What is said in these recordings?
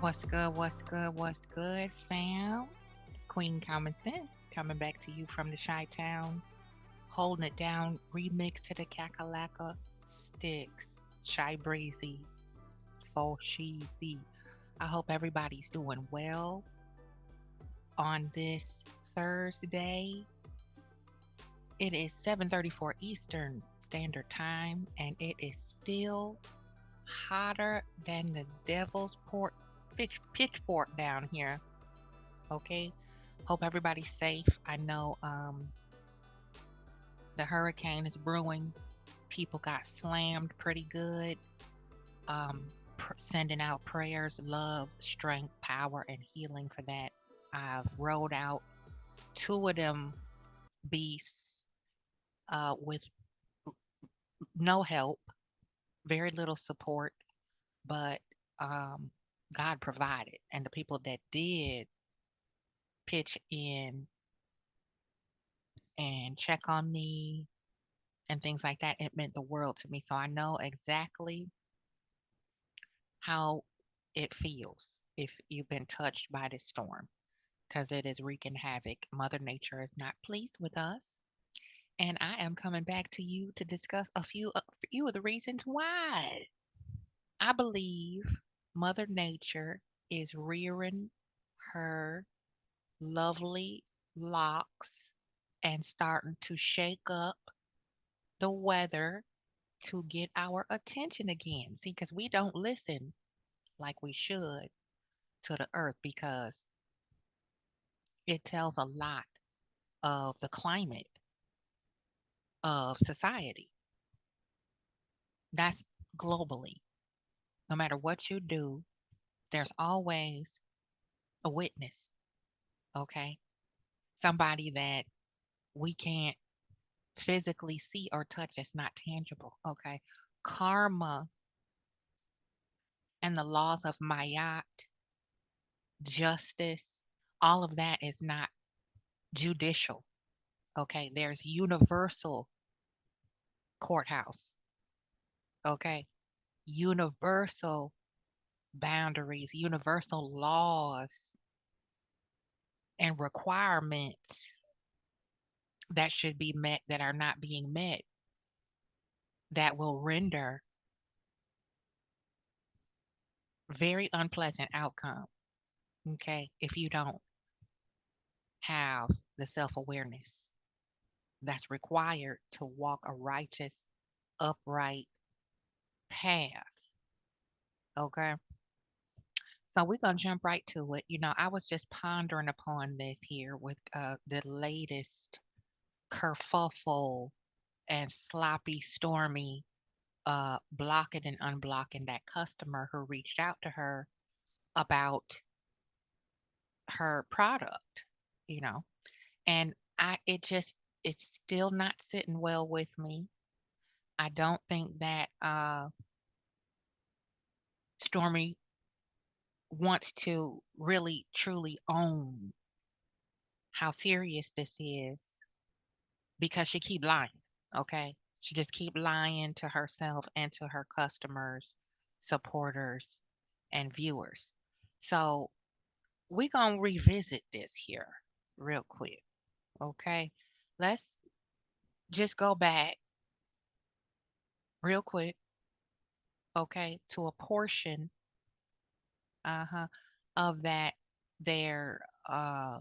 What's good? What's good? What's good, fam? Queen Common Sense coming back to you from the Chi Town, holding it down. Remix to the Kakalaka Sticks, Shy Breezy, Fo Sheezy. I hope everybody's doing well on this Thursday. It is 7:34 Eastern Standard Time, and it is still hotter than the devil's pitchfork down here. Okay. Hope everybody's safe. I know the hurricane is brewing. People got slammed pretty good. Sending out prayers, love, strength, power, and healing for that. I've rolled out two of them beasts with no help, very little support, but um, God provided. And the people that did pitch in and check on me and things like that, it meant the world to me. So I know exactly how it feels if you've been touched by this storm because it is wreaking havoc. Mother Nature is not pleased with us. And I am coming back to you to discuss a few of the reasons why. I believe Mother Nature is rearing her lovely locks and starting to shake up the weather to get our attention again. See, because we don't listen like we should to the earth because it tells a lot of the climate of society. That's globally. No matter what you do, there's always a witness, okay? Somebody that we can't physically see or touch that's not tangible, okay? Karma and the laws of Mayat, justice, all of that is not judicial, okay? There's universal courthouse, okay? Universal boundaries, universal laws, and requirements that should be met that are not being met that will render very unpleasant outcome, okay, if you don't have the self-awareness that's required to walk a righteous, upright path, okay? So we're gonna jump right to it. I was just pondering upon this here with the latest kerfuffle and sloppy Stormy blocking and unblocking that customer who reached out to her about her product, you know. And it's still not sitting well with me. I don't think that Stormy wants to really truly own how serious this is because she keep lying, okay? She just keep lying to herself and to her customers, supporters, and viewers. So we're going to revisit this here real quick, okay? Let's just go back real quick, okay, to a portion uh-huh of their uh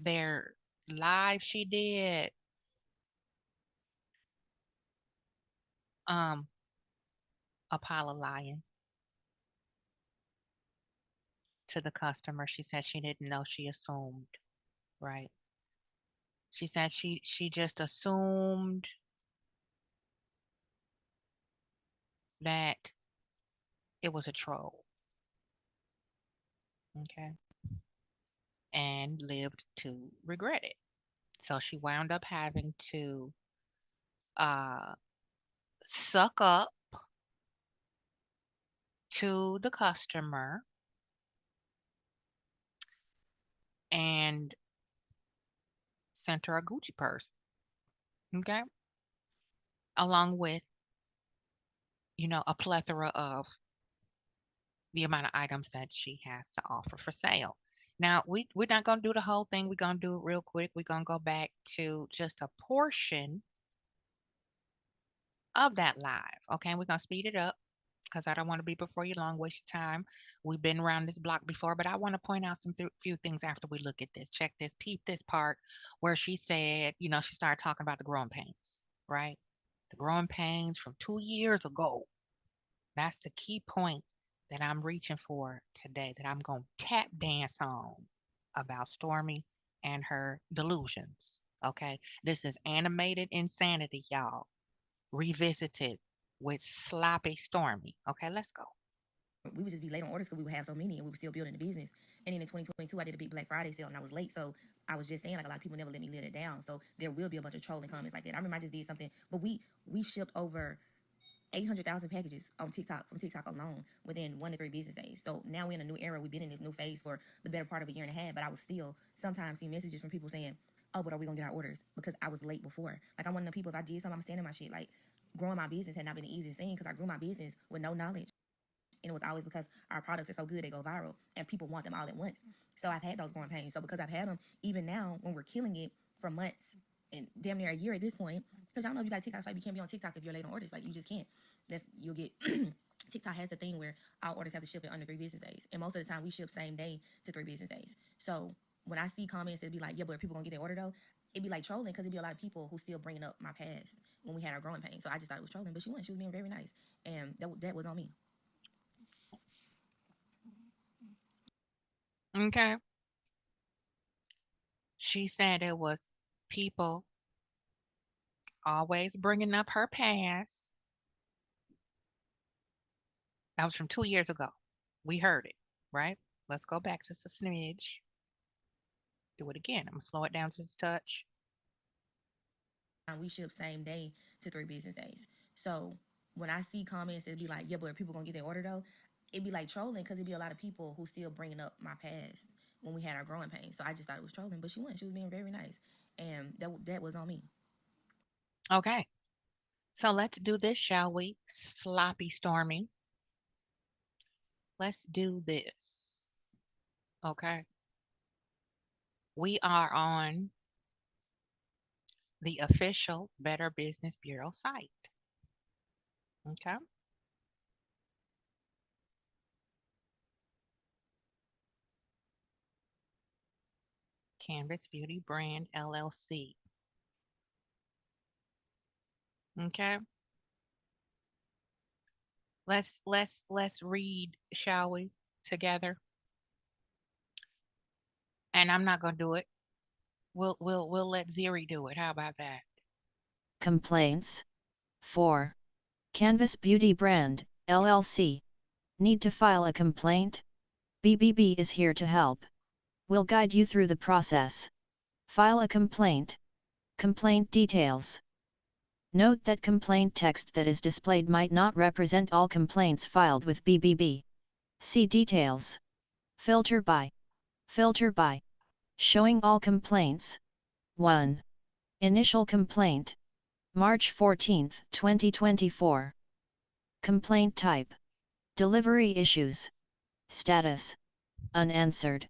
their live she did um Apollo lying to the customer. She said she didn't know, she assumed, right? She said she just assumed that it was a troll, okay, and lived to regret it. So she wound up having to uh, suck up to the customer and sent her a Gucci purse, okay, along with, a plethora of the amount of items that she has to offer for sale. Now, we're not going to do the whole thing. We're going to do it real quick. We're going to go back to just a portion of that live. Okay, we're going to speed it up because I don't want to be before you long, waste your time. We've been around this block before, but I want to point out some few things after we look at this. Check this, peep this part where she said, she started talking about the growing pains, right? The growing pains from 2 years ago. That's the key point that I'm reaching for today, that I'm going to tap dance on about Stormy and her delusions. Okay. This is animated insanity, y'all. Revisited with sloppy Stormy. Okay, let's go. We would just be late on orders because we would have so many and we were still building the business. And then in 2022, I did a big Black Friday sale and I was late. So I was just saying, like, a lot of people never let me let it down. So there will be a bunch of trolling comments like that. I remember I just did something, but we shipped over 800,000 packages on TikTok, from TikTok alone, within 1 to 3 business days. So now we're in a new era. We've been in this new phase for the better part of a year and a half. But I was still sometimes see messages from people saying, "Oh, but are we gonna get our orders?" Because I was late before. Like, I'm one of the people. If I did something, I'm standing my shit. Like, growing my business had not been the easiest thing because I grew my business with no knowledge. And it was always because our products are so good, they go viral, and people want them all at once. So I've had those growing pains. So because I've had them, even now when we're killing it for months and damn near a year at this point, because y'all know if you got TikTok, like, you can't be on TikTok if you're late on orders. Like, you just can't. You'll get TikTok has the thing where our orders have to ship in under 3 business days, and most of the time we ship same day to 3 business days. So when I see comments that be like, "Yeah, but are people gonna get their order though?" It'd be like trolling because it'd be a lot of people who still bringing up my past when we had our growing pains. So I just thought it was trolling, but she wasn't. She was being very nice, and that was on me. Okay. She said it was people always bringing up her past. That was from 2 years ago. We heard it, right? Let's go back just a smidge. Do it again. I'm going to slow it down just a touch. We ship same day to 3 business days. So when I see comments that be like, "Yeah, but are people gonna get their order though?" It'd be like trolling because it'd be a lot of people who still bringing up my past when we had our growing pains. So I just thought it was trolling, but she wasn't. She was being very nice, and that was on me. Okay. So let's do this, shall we? Sloppy Stormy. Let's do this. Okay. We are on the official Better Business Bureau site. Okay. Canvas Beauty Brand LLC. Okay. Let's read, shall we, together? And I'm not gonna do it. We'll let Ziri do it. How about that? Complaints. 4. Canvas Beauty Brand, LLC. Need to file a complaint? BBB is here to help. We'll guide you through the process. File a complaint. Complaint details. Note that complaint text that is displayed might not represent all complaints filed with BBB. See details. Filter by. Filter by. Showing all complaints. 1. Initial complaint. March 14, 2024. Complaint type. Delivery issues. Status. Unanswered.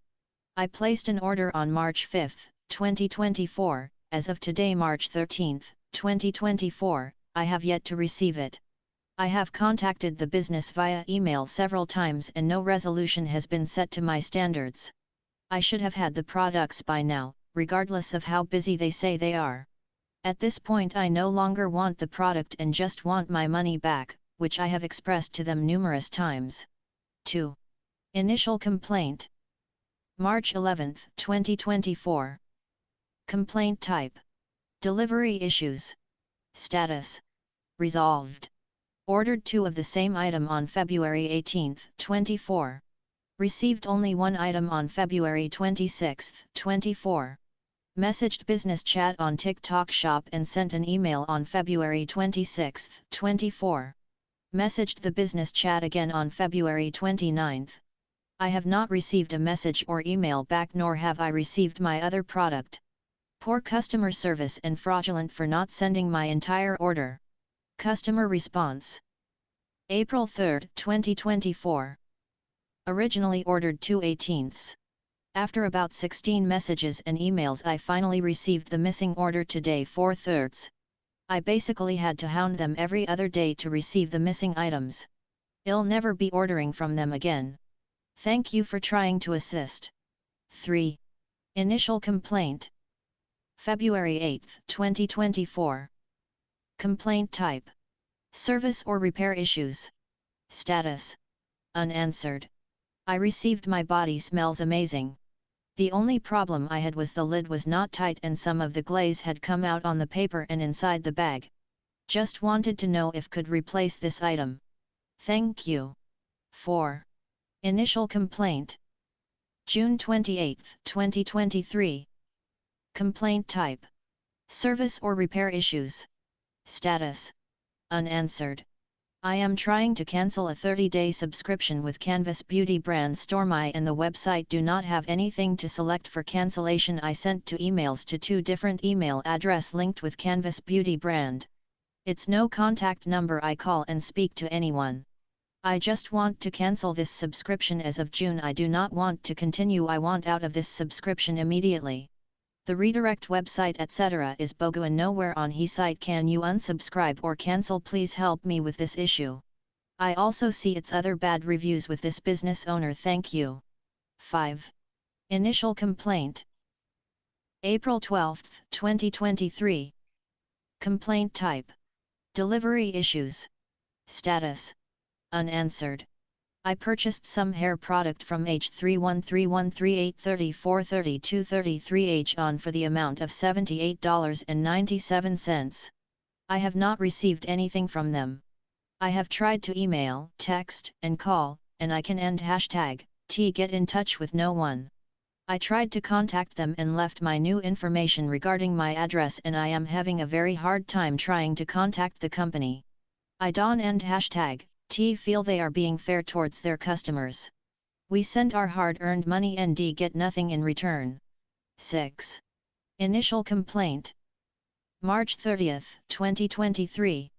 I placed an order on March 5, 2024, as of today March 13, 2024, I have yet to receive it. I have contacted the business via email several times and no resolution has been set to my standards. I should have had the products by now, regardless of how busy they say they are. At this point I no longer want the product and just want my money back, which I have expressed to them numerous times. 2. Initial complaint. March 11, 2024. Complaint type. Delivery issues. Status. Resolved. Ordered 2 of the same item on February 18, 24. Received only 1 item on February 26, 24. Messaged business chat on TikTok Shop and sent an email on February 26, 24. Messaged the business chat again on February 29. I have not received a message or email back nor have I received my other product. Poor customer service and fraudulent for not sending my entire order. Customer response. April 3, 2024. Originally ordered 2/18. After about 16 messages and emails I finally received the missing order today 4/3. I basically had to hound them every other day to receive the missing items. I'll never be ordering from them again. Thank you for trying to assist. 3. Initial complaint. February 8, 2024. Complaint type: service or repair issues. Status: unanswered. I received my body smells amazing. The only problem I had was the lid was not tight and some of the glaze had come out on the paper and inside the bag. Just wanted to know if could replace this item. Thank you. 4. Initial complaint. June 28, 2023. Complaint type: service or repair issues. Status: unanswered. I am trying to cancel a 30-day subscription with Canvas beauty brand Stormi and the website do not have anything to select for cancellation. I sent 2 emails to 2 different email address linked with Canvas beauty brand. It's no contact number. I call and speak to anyone. I just want to cancel this subscription as of June. I do not want to continue. I want out of this subscription immediately. The redirect website etc. is bogus and nowhere on he site can you unsubscribe or cancel. Please help me with this issue. I also see its other bad reviews with this business owner. Thank you. 5. Initial complaint. April 12, 2023. Complaint type: delivery issues. Status: unanswered. I purchased some hair product from H313138343233H on for the amount of $78.97. I have not received anything from them. I have tried to email, text, and call, and I can end #T get in touch with no one. I tried to contact them and left my new information regarding my address and I am having a very hard time trying to contact the company. I don't end #T feel they are being fair towards their customers. We sent our hard-earned money and get nothing in return. 6. Initial complaint. March 30, 2023.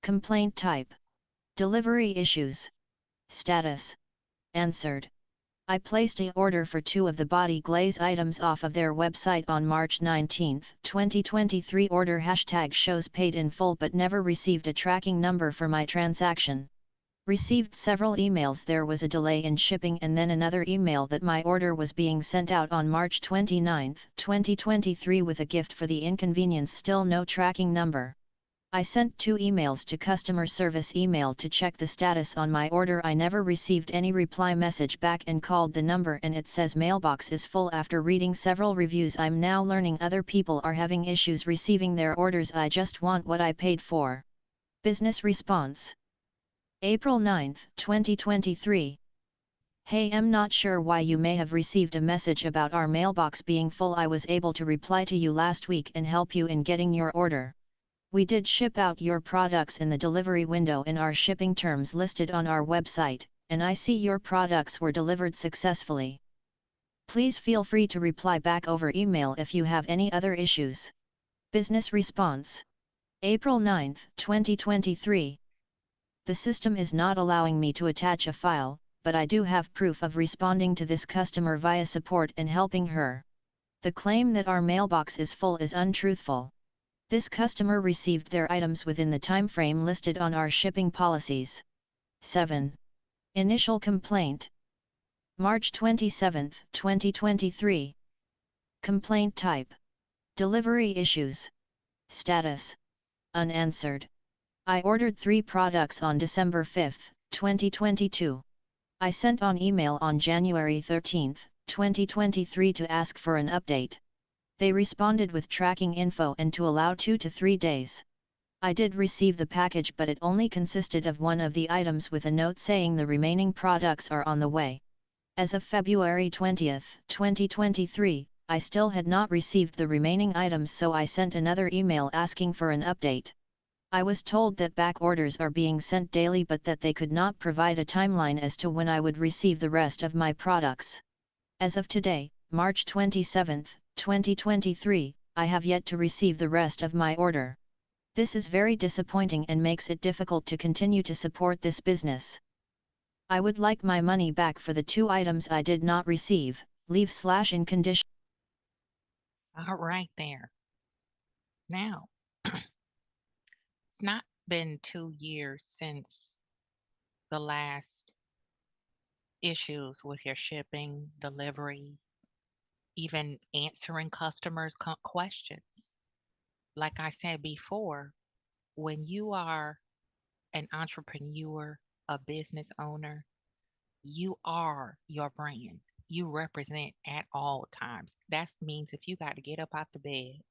Complaint type: delivery issues. Status: answered. I placed an order for 2 of the body glaze items off of their website on March 19, 2023. Order #shows paid in full but never received a tracking number for my transaction. Received several emails. There was a delay in shipping and then another email that my order was being sent out on March 29, 2023 with a gift for the inconvenience. Still no tracking number. I sent 2 emails to customer service email to check the status on my order. I never received any reply message back and called the number and it says mailbox is full. After reading several reviews I'm now learning other people are having issues receiving their orders. I just want what I paid for. Business response. April 9, 2023. Hey, I'm not sure why you may have received a message about our mailbox being full. I was able to reply to you last week and help you in getting your order. We did ship out your products in the delivery window in our shipping terms listed on our website, and I see your products were delivered successfully. Please feel free to reply back over email if you have any other issues. Business response. April 9, 2023. The system is not allowing me to attach a file, but I do have proof of responding to this customer via support and helping her. The claim that our mailbox is full is untruthful. This customer received their items within the time frame listed on our shipping policies. 7. Initial complaint. March 27, 2023. Complaint type: delivery issues. Status: unanswered. I ordered 3 products on December 5, 2022. I sent an email on January 13, 2023 to ask for an update. They responded with tracking info and to allow 2 to 3 days. I did receive the package but it only consisted of one of the items with a note saying the remaining products are on the way. As of February 20, 2023, I still had not received the remaining items, so I sent another email asking for an update. I was told that back orders are being sent daily but that they could not provide a timeline as to when I would receive the rest of my products. As of today, March 27, 2023, I have yet to receive the rest of my order. This is very disappointing and makes it difficult to continue to support this business. I would like my money back for the 2 items I did not receive. Leave / in condition. All right, there. Now, it's not been 2 years since the last issues with your shipping, delivery, even answering customers' questions. Like I said before, when you are an entrepreneur, a business owner, you are your brand. You represent at all times. That means if you got to get up out the bed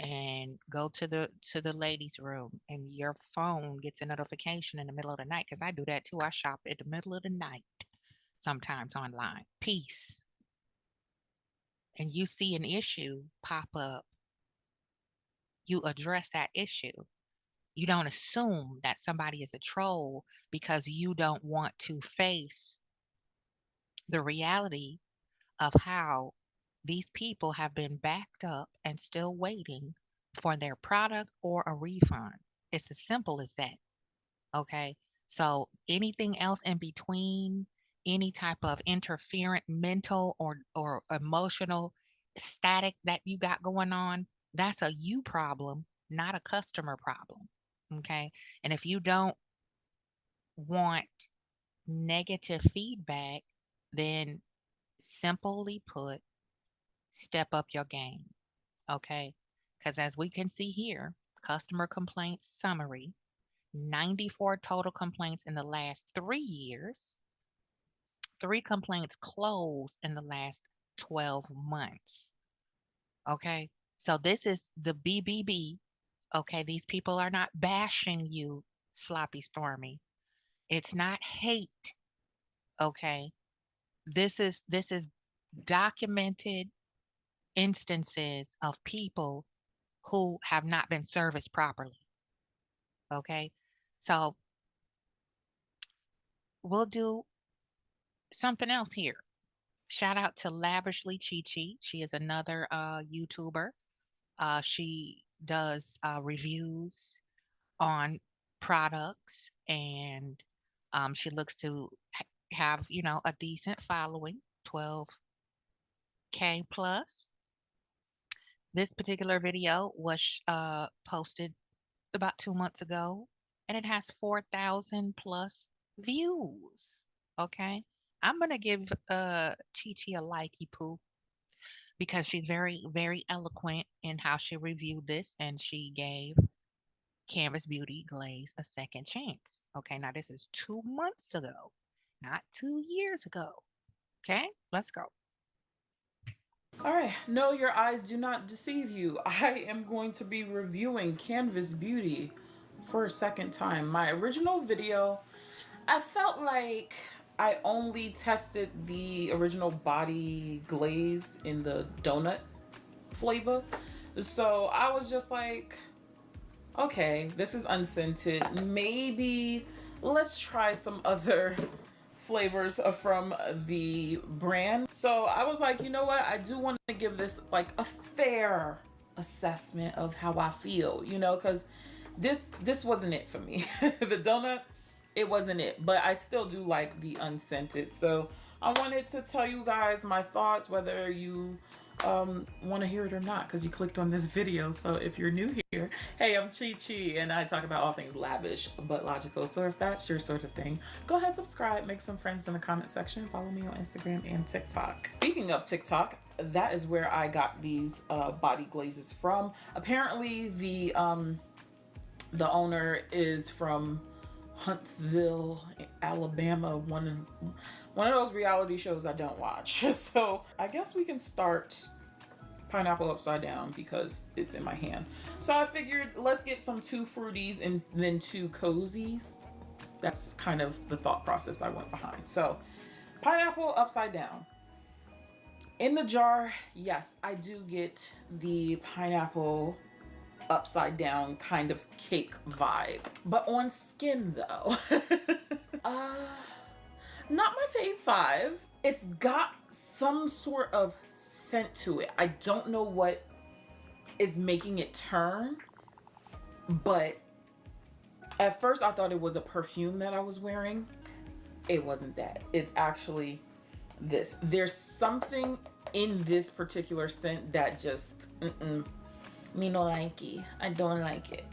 and go to the ladies' room and your phone gets a notification in the middle of the night, because I do that too. I shop in the middle of the night sometimes online. Peace. And you see an issue pop up, you address that issue. You don't assume that somebody is a troll because you don't want to face the reality of how these people have been backed up and still waiting for their product or a refund. It's as simple as that. Okay. So anything else in between, any type of interferent mental or emotional static that you got going on, that's a you problem, not a customer problem. Okay. And if you don't want negative feedback, then simply put, step up your game. Okay. Because as we can see here, customer complaints summary, 94 total complaints in the last 3 years, 3 complaints closed in the last 12 months. Okay. So this is the BBB. Okay. These people are not bashing you, Sloppy Stormy. It's not hate. Okay. This is documented instances of people who have not been serviced properly. Okay. So we'll do something else here. Shout out to Lavishly Chi Chi. She is another YouTuber. She does reviews on products, and she looks to have, a decent following, 12K plus. This particular video was posted about 2 months ago, and it has 4,000 plus views. Okay. I'm going to give Chi Chi a likey poo because she's very, very eloquent in how she reviewed this, and she gave Canvas Beauty Glaze a second chance. Okay. Now, this is 2 months ago, not 2 years ago. Okay. Let's go. All right, no, your eyes do not deceive you. I am going to be reviewing Canvas Beauty for a second time. My original video, I felt like I only tested the original body glaze in the donut flavor. So I was just like, okay, this is unscented. Maybe let's try some other flavors from the brand. So I was like, you know what? I do want to give this like a fair assessment of how I feel, because this wasn't it for me. The donut, it wasn't it, but I still do like the unscented. So I wanted to tell you guys my thoughts, whether you want to hear it or not, because you clicked on this video. So if you're new here, hey, I'm Chi Chi, and I talk about all things lavish but logical. So if that's your sort of thing, go ahead, subscribe, make some friends in the comment section, follow me on Instagram and TikTok. Speaking of TikTok, that is where I got these body glazes from. Apparently the owner is from Huntsville, Alabama, one of those reality shows I don't watch. So I guess we can start pineapple upside down because it's in my hand. So I figured let's get some 2 fruities and then 2 cozies. That's kind of the thought process I went behind. So pineapple upside down. In the jar, yes, I do get the pineapple upside down kind of cake vibe. But on skin though, not my fave 5. It's got some sort of scent to it. I don't know what is making it turn, but at first I thought it was a perfume that I was wearing. it wasn't that. It's actually this. There's something in this particular scent that just, me no like it. I don't like it.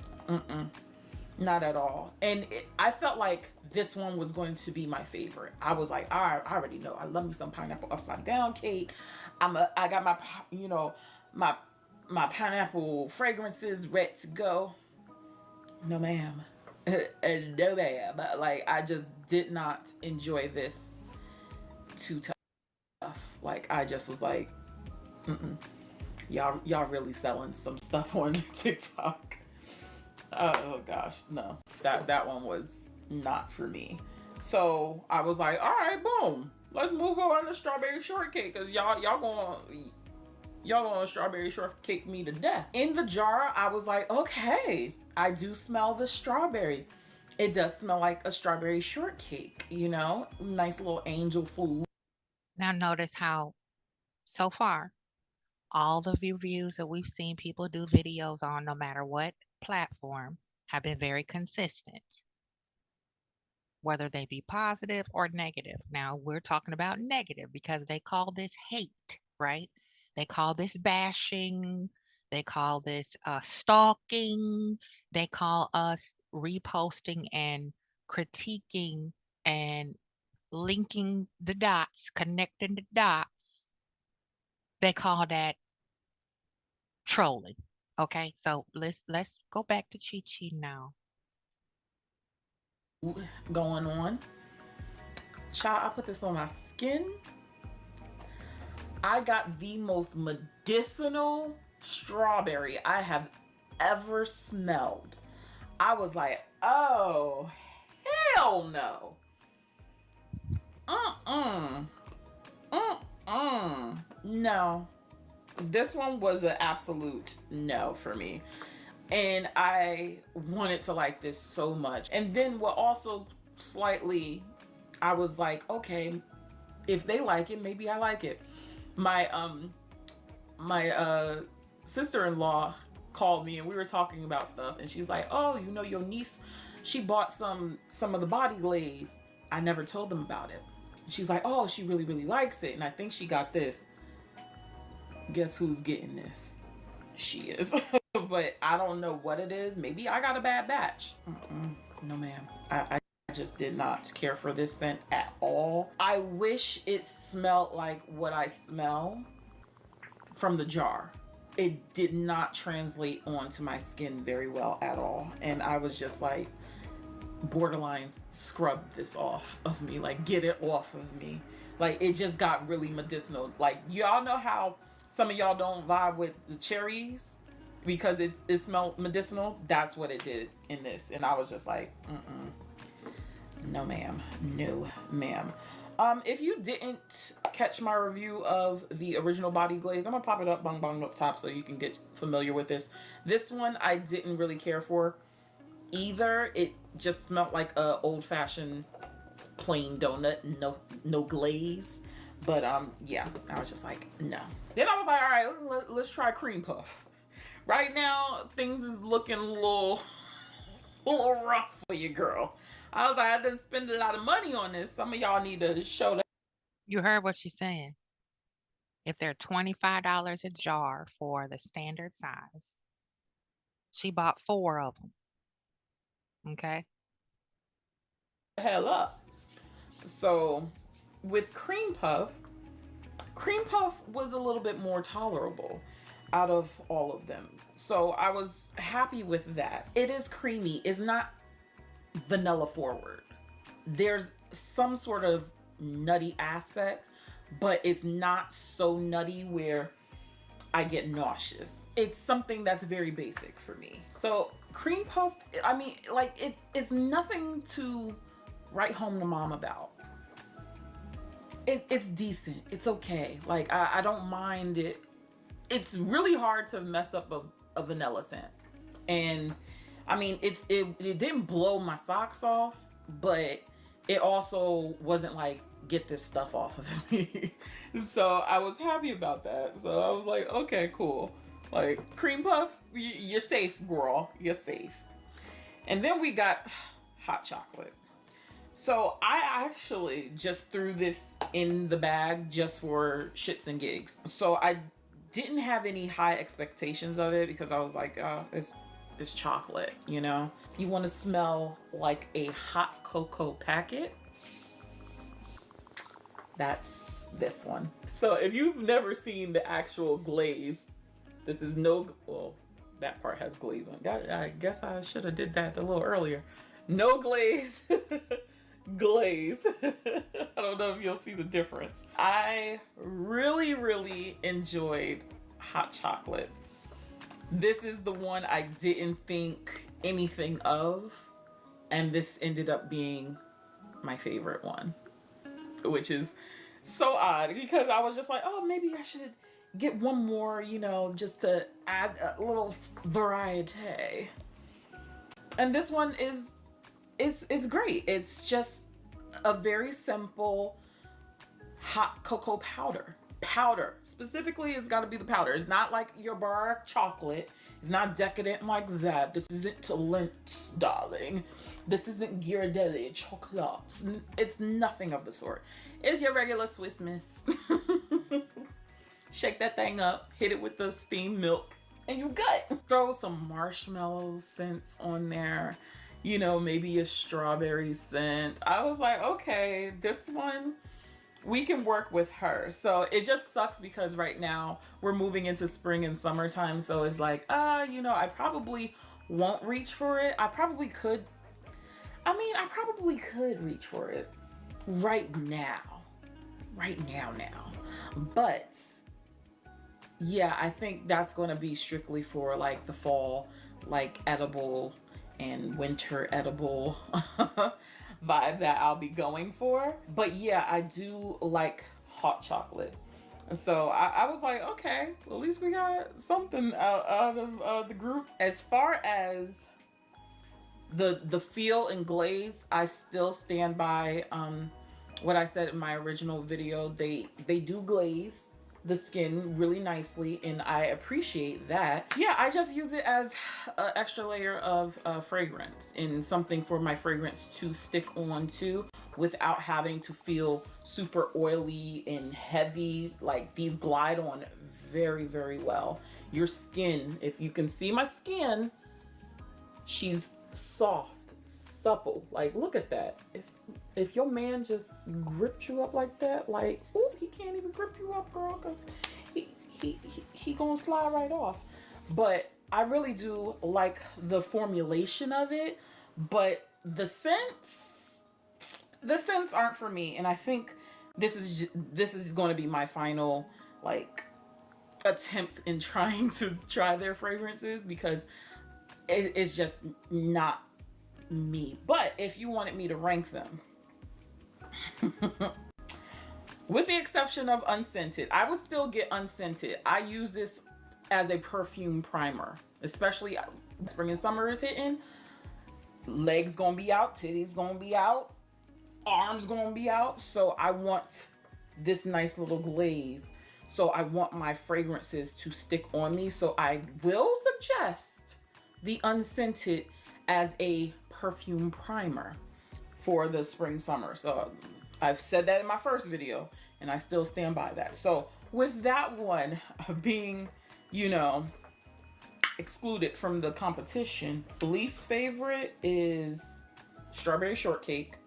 Not at all. And I felt like this one was going to be my favorite. I was like, I already know. I love me some pineapple upside down cake. I got my, you know, my pineapple fragrances ready to go. No, ma'am. No, ma'am. Like, I just did not enjoy this too tough. Like, I just was like, y'all really selling some stuff on TikTok. Oh gosh, no. That one was not for me. So I was like, all right, boom. Let's move on to strawberry shortcake, because y'all gonna strawberry shortcake me to death. In the jar, I was like, okay, I do smell the strawberry. It does smell like a strawberry shortcake, you know? Nice little angel food. Now notice how so far all the reviews that we've seen people do videos on, no matter what platform, have been very consistent, whether they be positive or negative. Now we're talking about negative because they call this hate, right? They call this bashing. They call this stalking. They call us reposting and critiquing and linking the dots, connecting the dots. They call that trolling. Okay, so let's go back to Chi Chi now. Going on. Child, I put this on my skin. I got the most medicinal strawberry I have ever smelled. I was like, oh, hell no. No. This one was an absolute no for me. And I wanted to like this so much. And then what also slightly, I was like, okay, if they like it, maybe I like it. My sister-in-law called me and we were talking about stuff, and she's like, oh, you know, your niece, she bought some of the body glaze. I never told them about it. She's like, oh, she really, really likes it. And I think she got this. Guess who's getting this? She is. But I don't know what it is. Maybe I got a bad batch. No, ma'am. I just did not care for this scent at all. I wish it smelled like what I smell from the jar. It did not translate onto my skin very well at all. And I was just like, borderline scrub this off of me. Like, get it off of me. Like, it just got really medicinal. Like, y'all know how some of y'all don't vibe with the cherries because it smelled medicinal? That's what it did in this. And I was just like, no, ma'am. No, ma'am. If you didn't catch my review of the original body glaze, I'm gonna pop it up, bong bong up top, so you can get familiar with this. This one I didn't really care for either. It just smelled like a old-fashioned plain donut, no glaze. But yeah, I was just like, no. Then I was like, all right, let's try cream puff. Right now, things is looking a little rough for you, girl. I was like, I didn't spend a lot of money on this. Some of y'all need to show that. You heard what she's saying. If they're $25 a jar for the standard size, she bought 4 of them. Okay. Hell up. So with cream puff was a little bit more tolerable out of all of them. So I was happy with that. It is creamy. It's not vanilla forward. There's some sort of nutty aspect, but it's not so nutty where I get nauseous. It's something that's very basic for me. So cream puff, I mean, like, it's nothing to write home to mom about. It's decent. It's okay. Like, I don't mind it. It's really hard to mess up a vanilla scent. And I mean, it didn't blow my socks off, but it also wasn't like, get this stuff off of me. So I was happy about that. So I was like, okay, cool. Like, cream puff, you're safe, girl. You're safe. And then we got hot chocolate. So I actually just threw this in the bag just for shits and gigs. So I didn't have any high expectations of it because I was like, it's chocolate, you know? You want to smell like a hot cocoa packet? That's this one. So if you've never seen the actual glaze, this is no, well, that part has glaze on. I guess I should have did that a little earlier. No glaze, glaze. I don't know if you'll see the difference. I really, really enjoyed hot chocolate. This is the one I didn't think anything of, and this ended up being my favorite one, which is so odd because I was just like, oh, maybe I should get one more, you know, just to add a little variety. And this one is great. It's just a very simple hot cocoa powder. Powder. Specifically, it's got to be the powder. It's not like your bar chocolate. It's not decadent like that. This isn't Talent's, darling. This isn't Ghirardelli chocolates. It's nothing of the sort. It's your regular Swiss Miss. Shake that thing up, hit it with the steamed milk, and you good. Throw some marshmallow scents on there. You know, maybe a strawberry scent. I was like, okay, this one, we can work with her. So it just sucks because right now we're moving into spring and summertime. So it's like, you know, I probably won't reach for it. I probably could. I mean, I probably could reach for it right now. Right now. But yeah, I think that's going to be strictly for like the fall, like edible and winter edible vibe that I'll be going for. But yeah, I do like hot chocolate. So I was like, okay, well, at least we got something out of the group. As far as the feel and glaze, I still stand by what I said in my original video. They do glaze the skin really nicely, and I appreciate that. Yeah, I just use it as an extra layer of fragrance and something for my fragrance to stick on to without having to feel super oily and heavy. Like, these glide on very, very well. Your skin, if you can see my skin, she's soft, supple. Like, look at that. If your man just gripped you up like that, like, ooh, he can't even grip you up, girl, because he gonna slide right off. But I really do like the formulation of it, but the scents aren't for me. And I think this is going to be my final, like, attempt in trying to try their fragrances, because it's just not me. But if you wanted me to rank them, with the exception of unscented, I would still get unscented. I use this as a perfume primer, especially spring and summer is hitting. Legs gonna be out, titties gonna be out, arms gonna be out. So I want this nice little glaze. So I want my fragrances to stick on me. So I will suggest the unscented as a perfume primer for the spring summer. So I've said that in my first video, and I still stand by that. So with that one being, you know, excluded from the competition, least favorite is strawberry shortcake.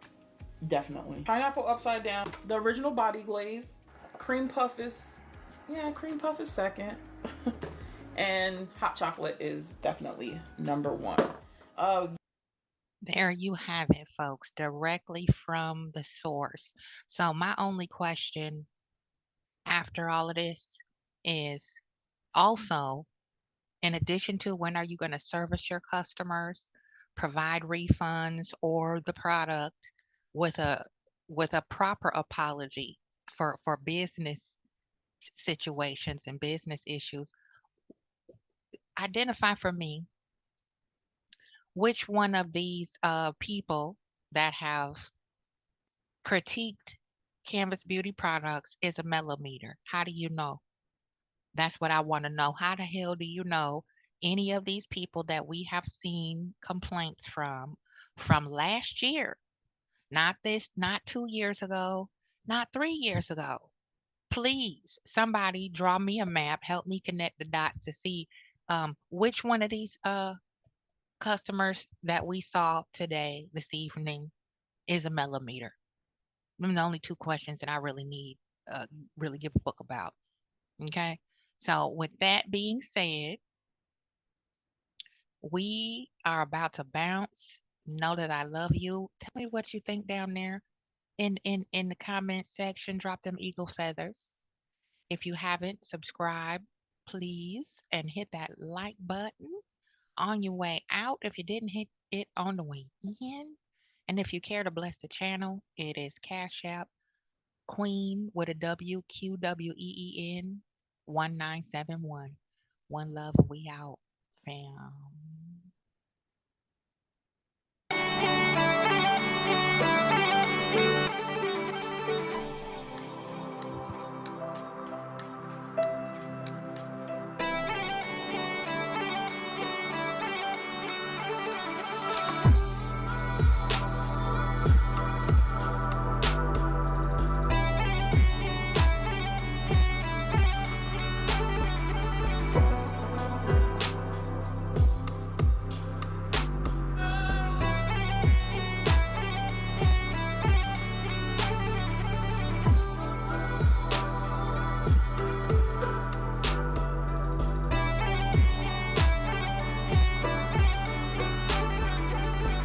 Definitely. Pineapple upside down. The original body glaze. Cream puff is second. And hot chocolate is definitely number one. There you have it, folks, directly from the source. So, my only question after all of this is also, in addition to when are you going to service your customers, provide refunds or the product with a proper apology for business situations and business issues, identify for me which one of these people that have critiqued Canvas Beauty products is a Melometer. How do you know? That's what I want to know. How the hell do you know any of these people that we have seen complaints from last year Not this, not 2 years ago, not 3 years ago. Please, somebody draw me a map, help me connect the dots to see which one of these customers that we saw today, this evening, is a millimeter. Them the only two questions that I really need, really give a book about. Okay. So, with that being said, we are about to bounce. Know that I love you. Tell me what you think down there in the comment section. Drop them eagle feathers. If you haven't, subscribe, please, and hit that like button on your way out if you didn't hit it on the way in. And if you care to bless the channel, it is Cash App Queen with a W Q W E E N 1971. One love, we out, fam.